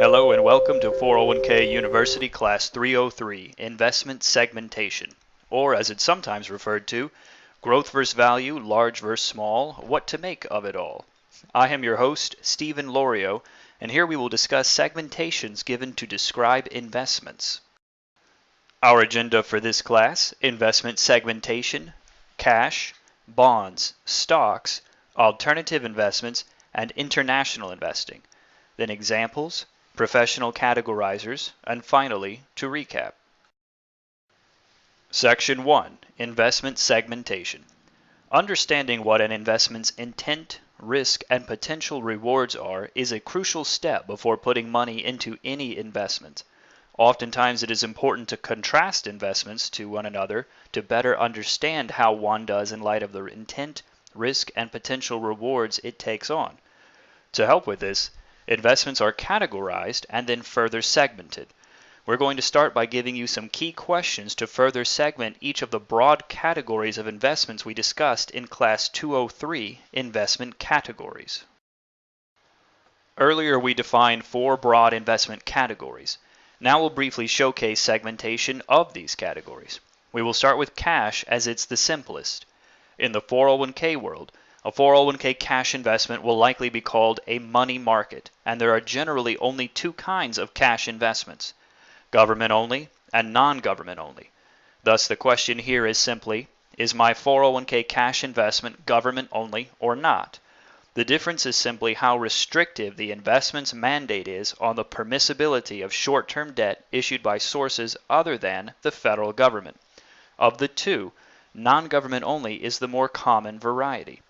Hello and welcome to 401k University Class 303, Investment Segmentation, or as it's sometimes referred to, Growth versus Value, Large versus Small, What to Make of It All. I am your host, Stephen Lorio, and here we will discuss segmentations given to describe investments. Our agenda for this class: investment segmentation, cash, bonds, stocks, alternative investments, and international investing. Then examples, professional categorizers, and finally, to recap. Section 1. Investment Segmentation. Understanding what an investment's intent, risk, and potential rewards are is a crucial step before putting money into any investment. Oftentimes it is important to contrast investments to one another to better understand how one does in light of the intent, risk, and potential rewards it takes on. To help with this, investments are categorized and then further segmented. We're going to start by giving you some key questions to further segment each of the broad categories of investments we discussed in Class 203, Investment Categories. Earlier we defined 4 broad investment categories. Now we'll briefly showcase segmentation of these categories. We will start with cash as it's the simplest. In the 401k world, a 401k cash investment will likely be called a money market, and there are generally only 2 kinds of cash investments: government only and non-government only. Thus the question here is simply, is my 401k cash investment government only or not? The difference is simply how restrictive the investment's mandate is on the permissibility of short-term debt issued by sources other than the federal government. Of the two, non-government only is the more common variety.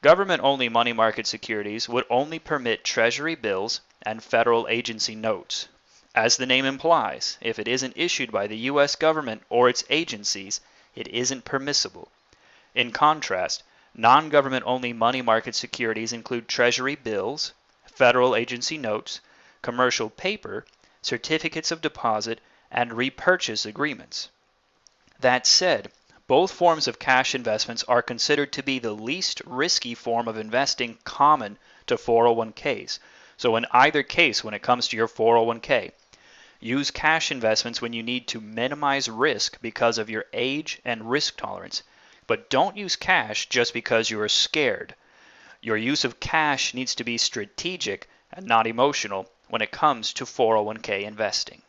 Government-only money market securities would only permit Treasury bills and federal agency notes. As the name implies, if it isn't issued by the U.S. government or its agencies, it isn't permissible. In contrast, non-government-only money market securities include Treasury bills, federal agency notes, commercial paper, certificates of deposit, and repurchase agreements. That said, both forms of cash investments are considered to be the least risky form of investing common to 401ks. So in either case, when it comes to your 401k, use cash investments when you need to minimize risk because of your age and risk tolerance. But don't use cash just because you are scared. Your use of cash needs to be strategic and not emotional when it comes to 401k investing.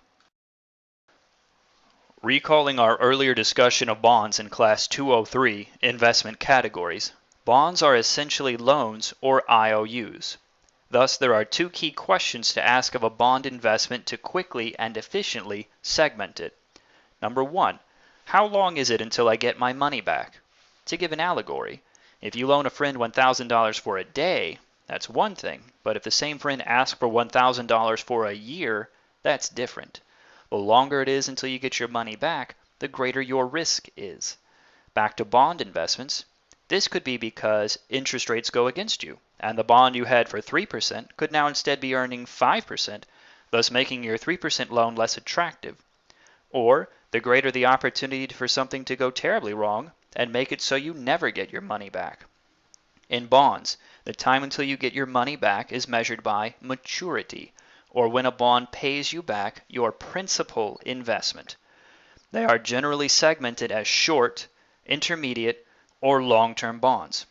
Recalling our earlier discussion of bonds in Class 203, Investment Categories, bonds are essentially loans or IOUs. Thus, there are 2 key questions to ask of a bond investment to quickly and efficiently segment it. Number 1, how long is it until I get my money back? To give an allegory, if you loan a friend $1,000 for a day, that's one thing, but if the same friend asks for $1,000 for a year, that's different. The longer it is until you get your money back, the greater your risk is. Back to bond investments, this could be because interest rates go against you, and the bond you had for 3% could now instead be earning 5%, thus making your 3% loan less attractive. Or, the greater the opportunity for something to go terribly wrong and make it so you never get your money back. In bonds, the time until you get your money back is measured by maturity, or when a bond pays you back your principal investment. They are generally segmented as short, intermediate, or long-term bonds.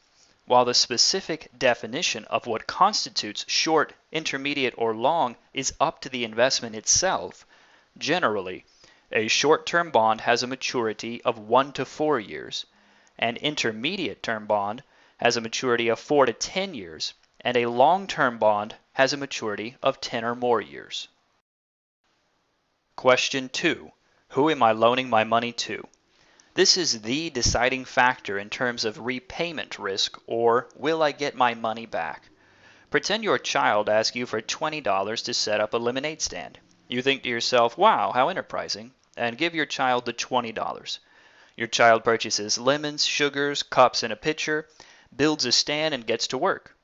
While the specific definition of what constitutes short, intermediate, or long is up to the investment itself, generally, a short-term bond has a maturity of 1 to 4 years, an intermediate-term bond has a maturity of 4 to 10 years, and a long-term bond has a maturity of 10 or more years. Question 2. Who am I loaning my money to? This is the deciding factor in terms of repayment risk, or will I get my money back? Pretend your child asks you for $20 to set up a lemonade stand. You think to yourself, wow, how enterprising, and give your child the $20. Your child purchases lemons, sugars, cups, and a pitcher, builds a stand, and gets to work.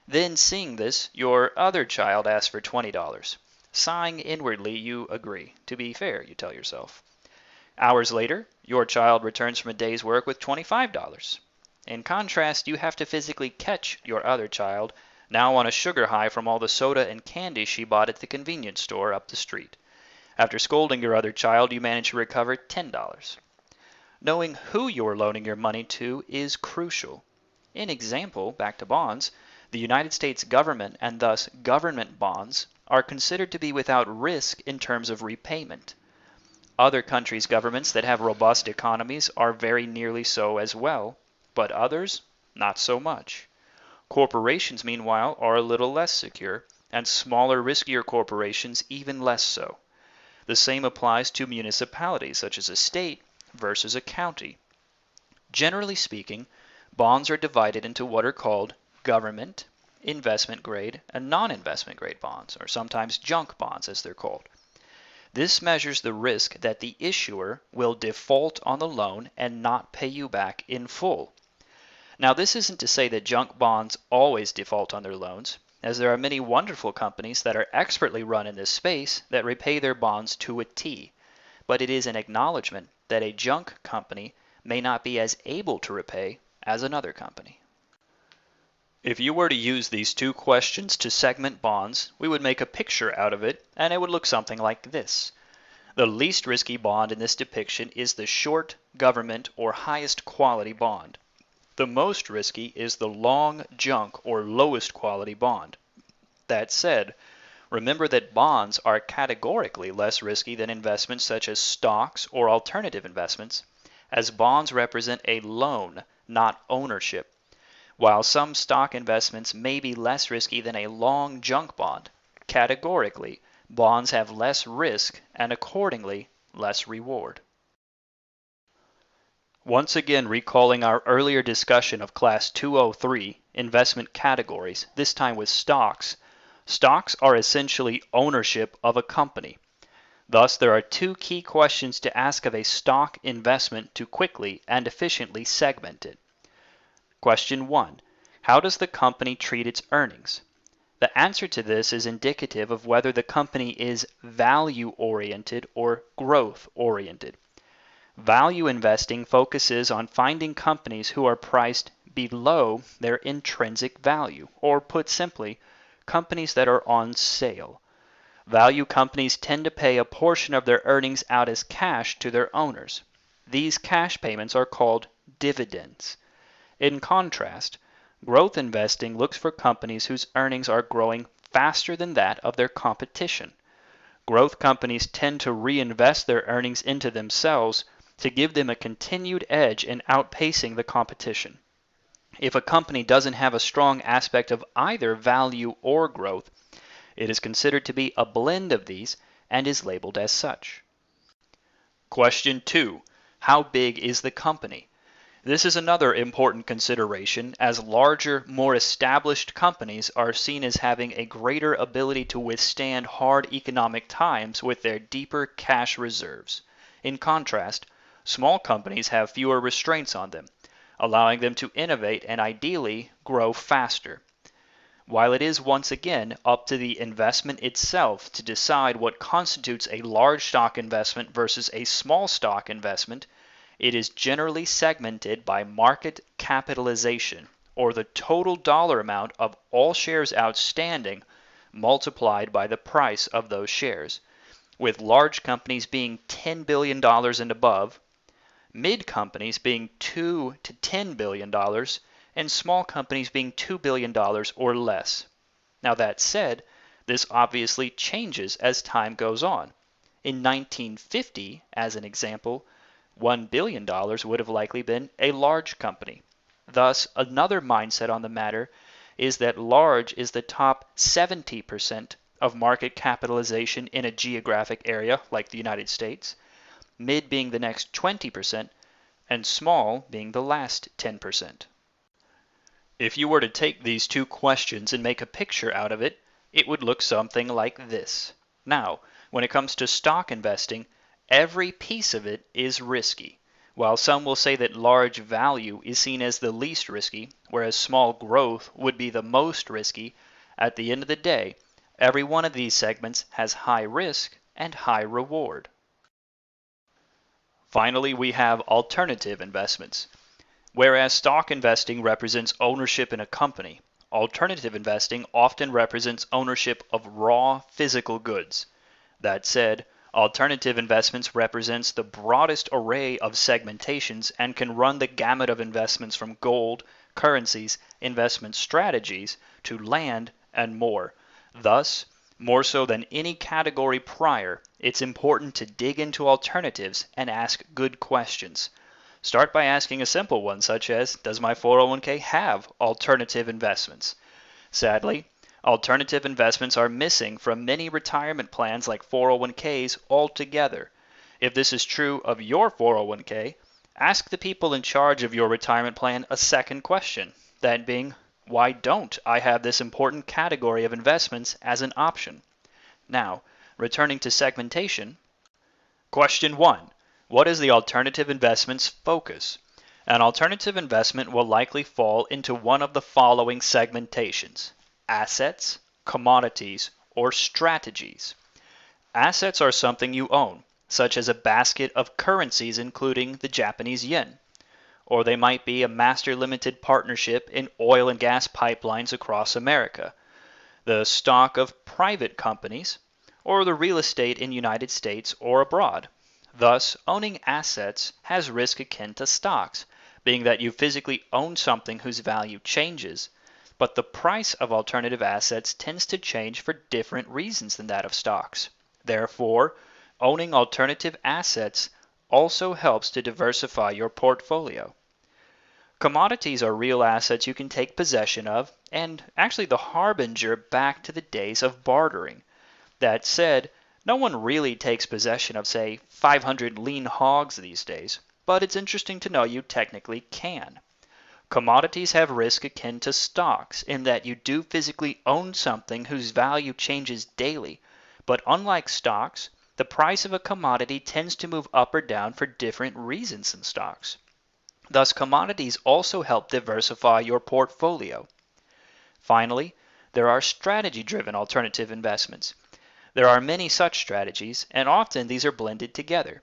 Then, seeing this, your other child asks for $20. Sighing inwardly, you agree. To be fair, you tell yourself. Hours later, your child returns from a day's work with $25. In contrast, you have to physically catch your other child now on a sugar high from all the soda and candy she bought at the convenience store up the street. After scolding your other child, you manage to recover $10. Knowing who you're loaning your money to is crucial. In example, back to bonds, the United States government and thus government bonds are considered to be without risk in terms of repayment. Other countries' governments that have robust economies are very nearly so as well, but others, not so much. Corporations, meanwhile, are a little less secure, and smaller, riskier corporations even less so. The same applies to municipalities, such as a state versus a county. Generally speaking, bonds are divided into what are called government, investment grade, and non-investment grade bonds, or sometimes junk bonds as they're called. This measures the risk that the issuer will default on the loan and not pay you back in full. Now, this isn't to say that junk bonds always default on their loans, as there are many wonderful companies that are expertly run in this space that repay their bonds to a T, but it is an acknowledgement that a junk company may not be as able to repay as another company. If you were to use these two questions to segment bonds, we would make a picture out of it, and it would look something like this. The least risky bond in this depiction is the short government or highest quality bond. The most risky is the long junk or lowest quality bond. That said, remember that bonds are categorically less risky than investments such as stocks or alternative investments, as bonds represent a loan, not ownership. While some stock investments may be less risky than a long junk bond, categorically, bonds have less risk and accordingly less reward. Once again, recalling our earlier discussion of Class 203, investment categories, this time with stocks. Stocks are essentially ownership of a company. Thus, there are two key questions to ask of a stock investment to quickly and efficiently segment it. Question 1. How does the company treat its earnings? The answer to this is indicative of whether the company is value-oriented or growth-oriented. Value investing focuses on finding companies who are priced below their intrinsic value, or put simply, companies that are on sale. Value companies tend to pay a portion of their earnings out as cash to their owners. These cash payments are called dividends. In contrast, growth investing looks for companies whose earnings are growing faster than that of their competition. Growth companies tend to reinvest their earnings into themselves to give them a continued edge in outpacing the competition. If a company doesn't have a strong aspect of either value or growth, it is considered to be a blend of these and is labeled as such. Question 2. How big is the company? This is another important consideration, as larger, more established companies are seen as having a greater ability to withstand hard economic times with their deeper cash reserves. In contrast, small companies have fewer restraints on them, allowing them to innovate and ideally grow faster. While it is once again up to the investment itself to decide what constitutes a large stock investment versus a small stock investment, it is generally segmented by market capitalization, or the total dollar amount of all shares outstanding multiplied by the price of those shares, with large companies being $10 billion and above, mid companies being $2 to $10 billion, and small companies being $2 billion or less. Now that said, this obviously changes as time goes on. In 1950, as an example, $1 billion would have likely been a large company. Thus, another mindset on the matter is that large is the top 70% of market capitalization in a geographic area like the United States, mid being the next 20%, and small being the last 10%. If you were to take these two questions and make a picture out of it, it would look something like this. Now, when it comes to stock investing, every piece of it is risky. While some will say that large value is seen as the least risky, whereas small growth would be the most risky, at the end of the day, every one of these segments has high risk and high reward. Finally, we have alternative investments. Whereas stock investing represents ownership in a company, alternative investing often represents ownership of raw physical goods. That said, alternative investments represents the broadest array of segmentations and can run the gamut of investments from gold, currencies, investment strategies, to land, and more. Thus, more so than any category prior, it's important to dig into alternatives and ask good questions. Start by asking a simple one such as, does my 401k have alternative investments? Sadly, alternative investments are missing from many retirement plans like 401ks altogether. If this is true of your 401k, ask the people in charge of your retirement plan a second question, that being, why don't I have this important category of investments as an option? Now, returning to segmentation, question 1. What is the alternative investment's focus? An alternative investment will likely fall into one of the following segmentations: assets, commodities, or strategies. Assets are something you own, such as a basket of currencies including the Japanese yen. Or they might be a master limited partnership in oil and gas pipelines across America, the stock of private companies, or the real estate in the United States or abroad. Thus, owning assets has risk akin to stocks, being that you physically own something whose value changes, but the price of alternative assets tends to change for different reasons than that of stocks. Therefore, owning alternative assets also helps to diversify your portfolio. Commodities are real assets you can take possession of, and actually the harbinger back to the days of bartering. That said, no one really takes possession of, say, 500 lean hogs these days, but it's interesting to know you technically can. Commodities have risk akin to stocks in that you do physically own something whose value changes daily, but unlike stocks, the price of a commodity tends to move up or down for different reasons than stocks. Thus, commodities also help diversify your portfolio. Finally, there are strategy-driven alternative investments. There are many such strategies, and often these are blended together.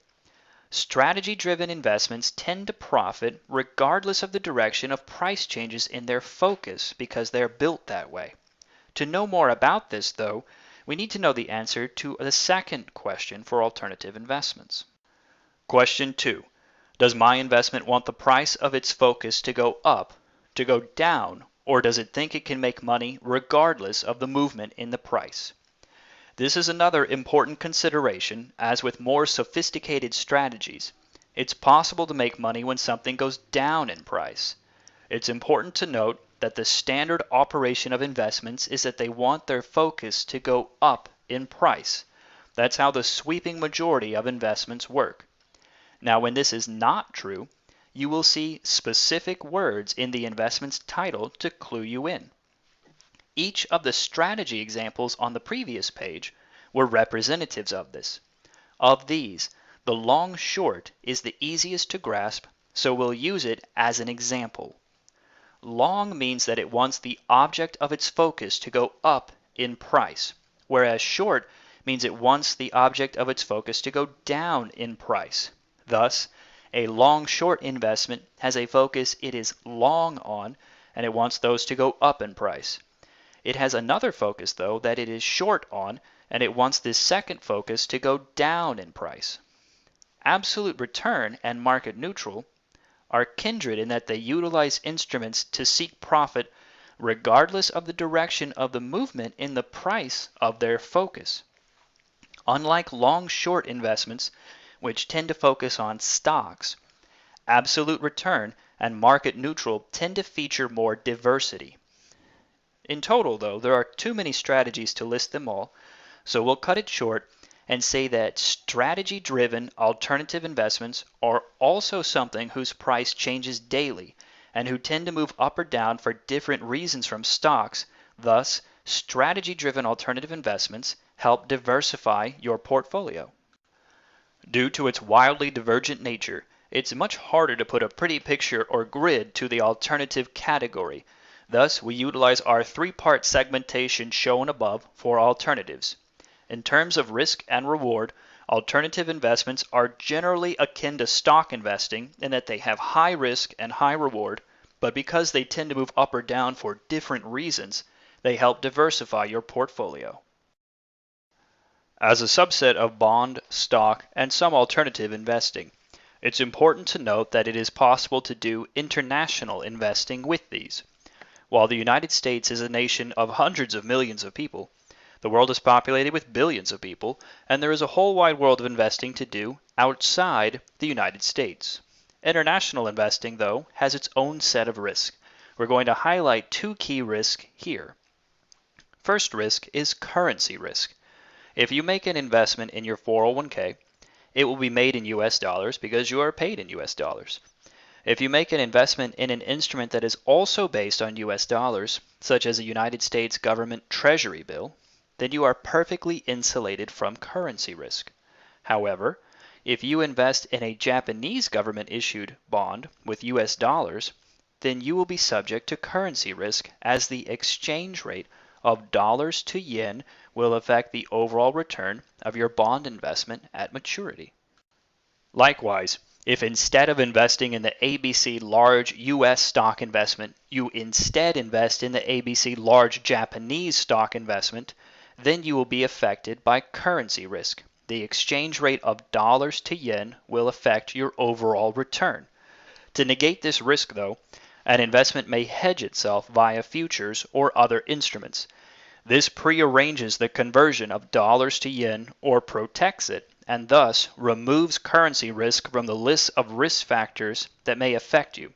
Strategy-driven investments tend to profit regardless of the direction of price changes in their focus because they are built that way. To know more about this, though, we need to know the answer to the second question for alternative investments. Question 2. Does my investment want the price of its focus to go up, to go down, or does it think it can make money regardless of the movement in the price? This is another important consideration, as with more sophisticated strategies. It's possible to make money when something goes down in price. It's important to note that the standard operation of investments is that they want their focus to go up in price. That's how the sweeping majority of investments work. Now, when this is not true, you will see specific words in the investment's title to clue you in. Each of the strategy examples on the previous page were representatives of this. Of these, the long short is the easiest to grasp, so we'll use it as an example. Long means that it wants the object of its focus to go up in price, whereas short means it wants the object of its focus to go down in price. Thus, a long-short investment has a focus it is long on, and it wants those to go up in price. It has another focus, though, that it is short on, and it wants this second focus to go down in price. Absolute return and market neutral are kindred in that they utilize instruments to seek profit regardless of the direction of the movement in the price of their focus. Unlike long-short investments, which tend to focus on stocks, absolute return and market neutral tend to feature more diversity. In total, though, there are too many strategies to list them all, so we'll cut it short and say that strategy-driven alternative investments are also something whose price changes daily and who tend to move up or down for different reasons from stocks. Thus, strategy-driven alternative investments help diversify your portfolio. Due to its wildly divergent nature, it's much harder to put a pretty picture or grid to the alternative category. Thus, we utilize our three-part segmentation shown above for alternatives. In terms of risk and reward, alternative investments are generally akin to stock investing in that they have high risk and high reward, but because they tend to move up or down for different reasons, they help diversify your portfolio. As a subset of bond, stock, and some alternative investing, it's important to note that it is possible to do international investing with these. While the United States is a nation of hundreds of millions of people, the world is populated with billions of people, and there is a whole wide world of investing to do outside the United States. International investing, though, has its own set of risks. We're going to highlight two key risks here. First risk is currency risk. If you make an investment in your 401k, it will be made in US dollars because you are paid in US dollars. If you make an investment in an instrument that is also based on US dollars, such as a United States government Treasury bill, then you are perfectly insulated from currency risk. However, if you invest in a Japanese government-issued bond with US dollars, then you will be subject to currency risk as the exchange rate of dollars to yen will affect the overall return of your bond investment at maturity. Likewise, if instead of investing in the ABC large US stock investment, you instead invest in the ABC large Japanese stock investment, then you will be affected by currency risk. The exchange rate of dollars to yen will affect your overall return. To negate this risk, though, an investment may hedge itself via futures or other instruments. This prearranges the conversion of dollars to yen or protects it, and thus removes currency risk from the list of risk factors that may affect you.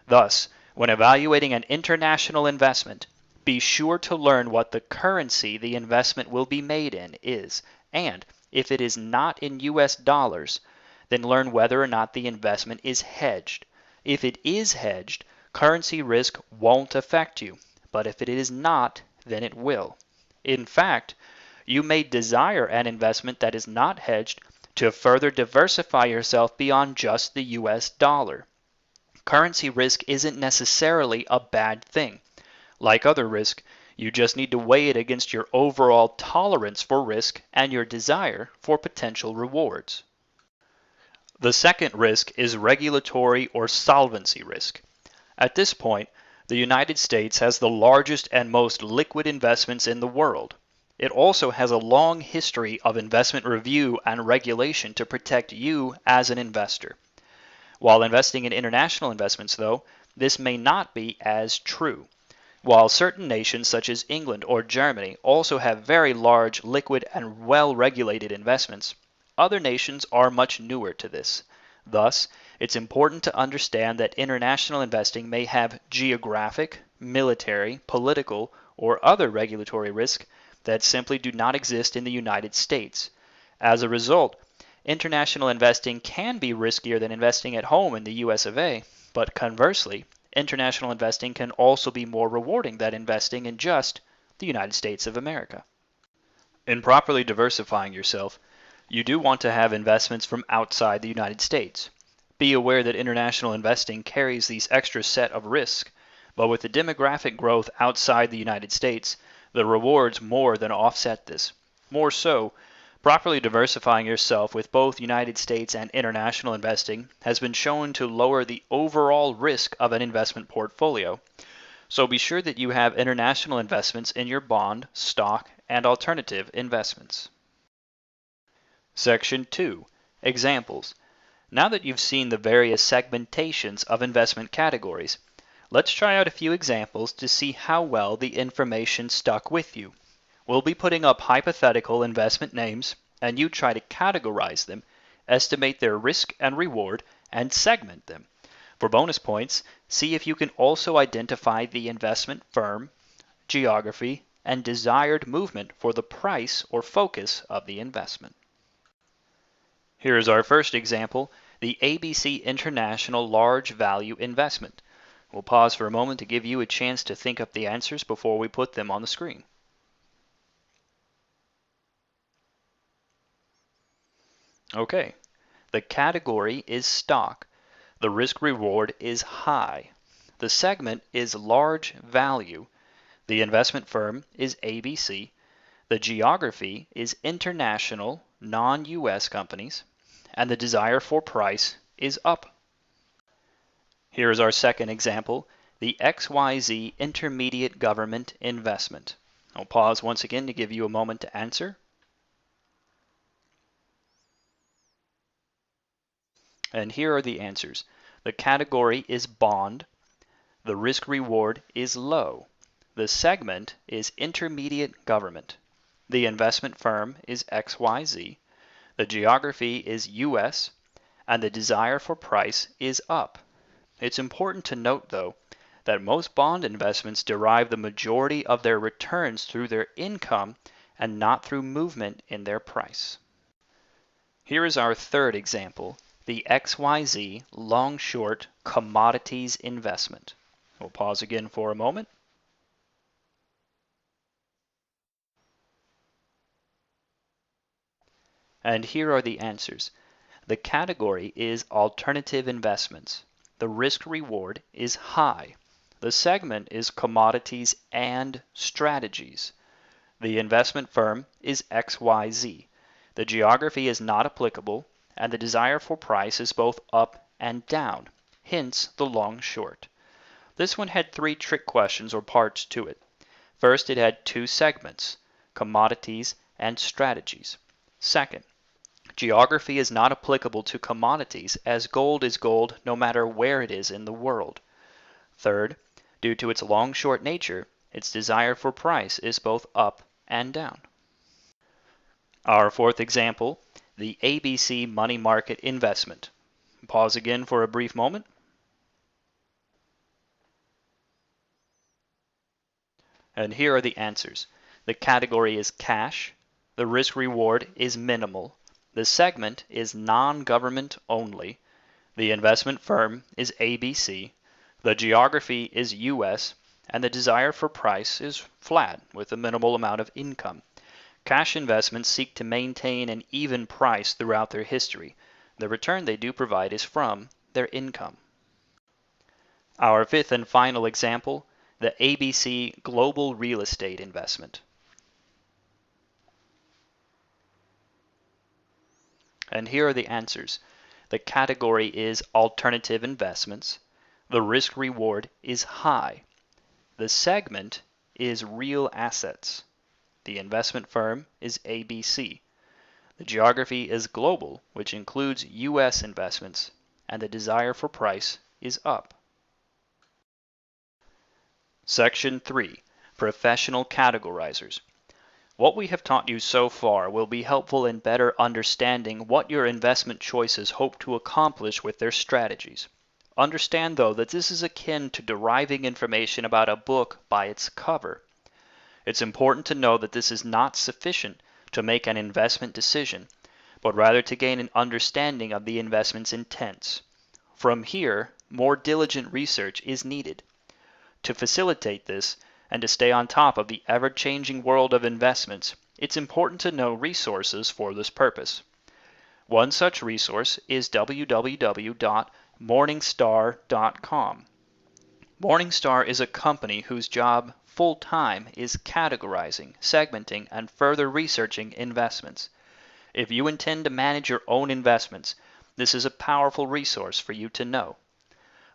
Thus, when evaluating an international investment, be sure to learn what the currency the investment will be made in is, and if it is not in US dollars, then learn whether or not the investment is hedged. If it is hedged, currency risk won't affect you, but if it is not, then it will. In fact, you may desire an investment that is not hedged to further diversify yourself beyond just the US dollar. Currency risk isn't necessarily a bad thing. Like other risk, you just need to weigh it against your overall tolerance for risk and your desire for potential rewards. The second risk is regulatory or solvency risk. At this point, the United States has the largest and most liquid investments in the world. It also has a long history of investment review and regulation to protect you as an investor. While investing in international investments, though, this may not be as true. While certain nations such as England or Germany also have very large, liquid, and well-regulated investments, other nations are much newer to this. Thus, it's important to understand that international investing may have geographic, military, political, or other regulatory risk that simply do not exist in the United States. As a result, international investing can be riskier than investing at home in the US of A, but conversely, international investing can also be more rewarding than investing in just the United States of America. In properly diversifying yourself, you do want to have investments from outside the United States. Be aware that international investing carries these extra set of risk, but with the demographic growth outside the United States, the rewards more than offset this. More so, properly diversifying yourself with both United States and international investing has been shown to lower the overall risk of an investment portfolio. So be sure that you have international investments in your bond, stock, and alternative investments. Section 2. Examples. Now that you've seen the various segmentations of investment categories, let's try out a few examples to see how well the information stuck with you. We'll be putting up hypothetical investment names, and you try to categorize them, estimate their risk and reward, and segment them. For bonus points, see if you can also identify the investment firm, geography, and desired movement for the price or focus of the investment. Here is our first example, the ABC International Large Value Investment. We'll pause for a moment to give you a chance to think up the answers before we put them on the screen. Okay, the category is stock. The risk reward is high. The segment is large value. The investment firm is ABC. The geography is international, non-US companies. And the desire for price is up. Here is our second example, the XYZ Intermediate Government Investment. I'll pause once again to give you a moment to answer. And here are the answers. The category is bond. The risk reward is low. The segment is intermediate government. The investment firm is XYZ. The geography is US. And the desire for price is up. It's important to note, though, that most bond investments derive the majority of their returns through their income and not through movement in their price. Here is our third example, the XYZ long-short commodities investment. We'll pause again for a moment. And here are the answers. The category is alternative investments. The risk reward is high. The segment is commodities and strategies. The investment firm is XYZ. The geography is not applicable, and the desire for price is both up and down, hence the long short. This one had 3 trick questions or parts to it. First, it had 2 segments, commodities and strategies. Second, geography is not applicable to commodities as gold is gold no matter where it is in the world. Third, due to its long-short nature, its desire for price is both up and down. Our fourth example, the ABC money market investment. Pause again for a brief moment. And here are the answers. The category is cash. The risk reward is minimal. The segment is non-government only. The investment firm is ABC. The geography is US. And the desire for price is flat with a minimal amount of income. Cash investments seek to maintain an even price throughout their history. The return they do provide is from their income. Our fifth and final example, the ABC Global Real Estate Investment. And here are the answers. The category is alternative investments. The risk reward is high. The segment is real assets. The investment firm is ABC. The geography is global, which includes US investments, and the desire for price is up. Section 3. Professional Categorizers. What we have taught you so far will be helpful in better understanding what your investment choices hope to accomplish with their strategies. Understand, though, that this is akin to deriving information about a book by its cover. It's important to know that this is not sufficient to make an investment decision, but rather to gain an understanding of the investment's intents. From here, more diligent research is needed. To facilitate this, and to stay on top of the ever-changing world of investments, it's important to know resources for this purpose. One such resource is www.morningstar.com. Morningstar is a company whose job full-time is categorizing, segmenting, and further researching investments. If you intend to manage your own investments, this is a powerful resource for you to know.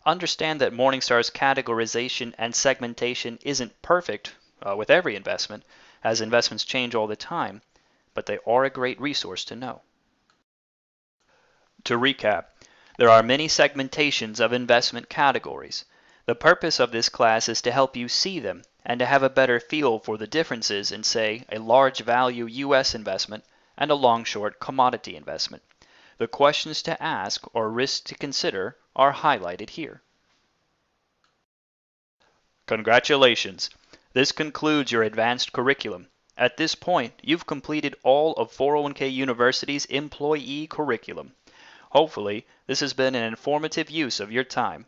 Understand that Morningstar's categorization and segmentation isn't perfect with every investment, as investments change all the time, but they are a great resource to know. To recap, there are many segmentations of investment categories. The purpose of this class is to help you see them and to have a better feel for the differences in, say, a large value US investment and a long-short commodity investment. The questions to ask or risks to consider are highlighted here. Congratulations! This concludes your advanced curriculum. At this point, you've completed all of 401k University's employee curriculum. Hopefully, this has been an informative use of your time.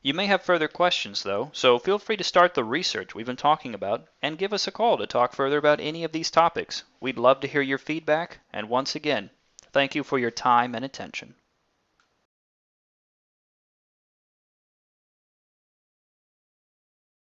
You may have further questions, though, so feel free to start the research we've been talking about and give us a call to talk further about any of these topics. We'd love to hear your feedback, and once again, thank you for your time and attention.